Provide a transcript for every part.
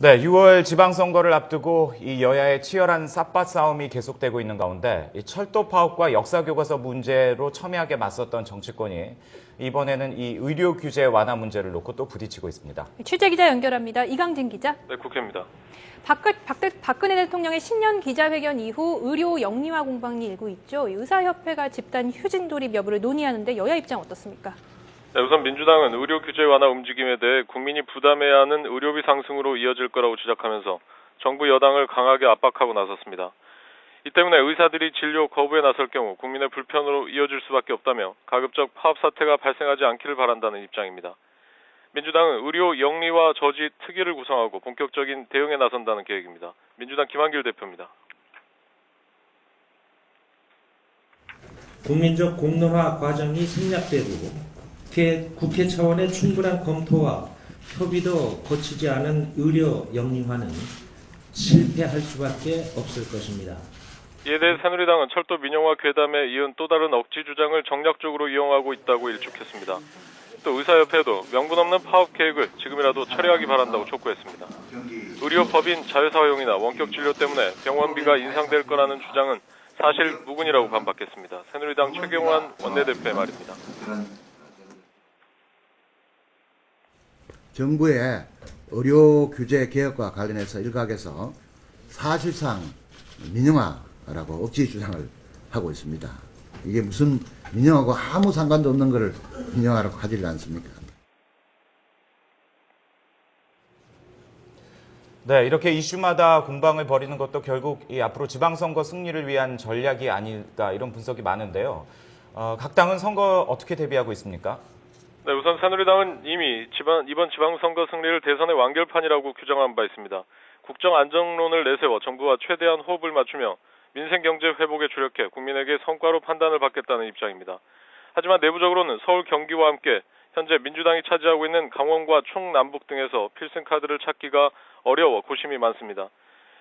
네, 6월 지방선거를 앞두고 이 여야의 치열한 쌉밭 싸움이 계속되고 있는 가운데 이 철도 파업과 역사교과서 문제로 첨예하게 맞섰던 정치권이 이번에는 이 의료 규제 완화 문제를 놓고 또 부딪히고 있습니다. 취재 기자 연결합니다. 이강진 기자. 네, 국회입니다. 박근혜 대통령의 신년 기자회견 이후 의료 영리화 공방이 일고 있죠. 의사협회가 집단 휴진 돌입 여부를 논의하는데 여야 입장 어떻습니까? 네, 우선 민주당은 의료 규제 완화 움직임에 대해 국민이 부담해야 하는 의료비 상승으로 이어질 거라고 지적하면서 정부 여당을 강하게 압박하고 나섰습니다. 이 때문에 의사들이 진료 거부에 나설 경우 국민의 불편으로 이어질 수밖에 없다며 가급적 파업 사태가 발생하지 않기를 바란다는 입장입니다. 민주당은 의료 영리화 저지 특위를 구성하고 본격적인 대응에 나선다는 계획입니다. 민주당 김한길 대표입니다. 국민적 공론화 과정이 생략되고 국회 차원의 충분한 검토와 협의도 거치지 않은 의료 영리화는 실패할 수밖에 없을 것입니다. 이에 대해 새누리당은 철도 민영화 괴담에 이은 또 다른 억지 주장을 정략적으로 이용하고 있다고 일축했습니다. 또 의사협회도 명분 없는 파업 계획을 지금이라도 철회하기 바란다고 촉구했습니다. 의료법인 자회사용이나 원격 진료 때문에 병원비가 인상될 거라는 주장은 사실 무근이라고 반박했습니다. 새누리당 최경환 원내대표의 말입니다. 정부의 의료 규제 개혁과 관련해서 일각에서 사실상 민영화라고 억지 주장을 하고 있습니다. 이게 무슨 민영하고 아무 상관도 없는 것을 민영화라고 하지 않습니까? 네, 이렇게 이슈마다 공방을 벌이는 것도 결국 이 앞으로 지방선거 승리를 위한 전략이 아닐까 이런 분석이 많은데요. 각 당은 선거 어떻게 대비하고 있습니까? 네, 우선 새누리당은 이미 이번 지방선거 승리를 대선의 완결판이라고 규정한 바 있습니다. 국정안정론을 내세워 정부와 최대한 호흡을 맞추며 민생경제 회복에 주력해 국민에게 성과로 판단을 받겠다는 입장입니다. 하지만 내부적으로는 서울, 경기와 함께 현재 민주당이 차지하고 있는 강원과 충남북 등에서 필승카드를 찾기가 어려워 고심이 많습니다.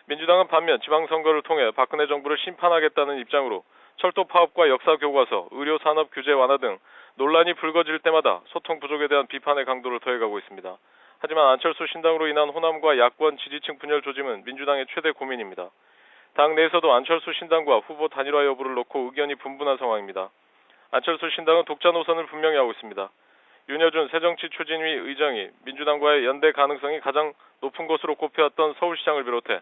민주당은 반면 지방선거를 통해 박근혜 정부를 심판하겠다는 입장으로 철도 파업과 역사교과서, 의료산업 규제 완화 등 논란이 불거질 때마다 소통 부족에 대한 비판의 강도를 더해가고 있습니다. 하지만 안철수 신당으로 인한 호남과 야권 지지층 분열 조짐은 민주당의 최대 고민입니다. 당 내에서도 안철수 신당과 후보 단일화 여부를 놓고 의견이 분분한 상황입니다. 안철수 신당은 독자 노선을 분명히 하고 있습니다. 윤여준 새정치추진위 의장이 민주당과의 연대 가능성이 가장 높은 것으로 꼽혀왔던 서울시장을 비롯해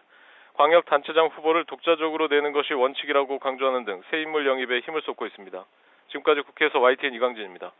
광역단체장 후보를 독자적으로 내는 것이 원칙이라고 강조하는 등 새 인물 영입에 힘을 쏟고 있습니다. 지금까지 국회에서 YTN 이강진입니다.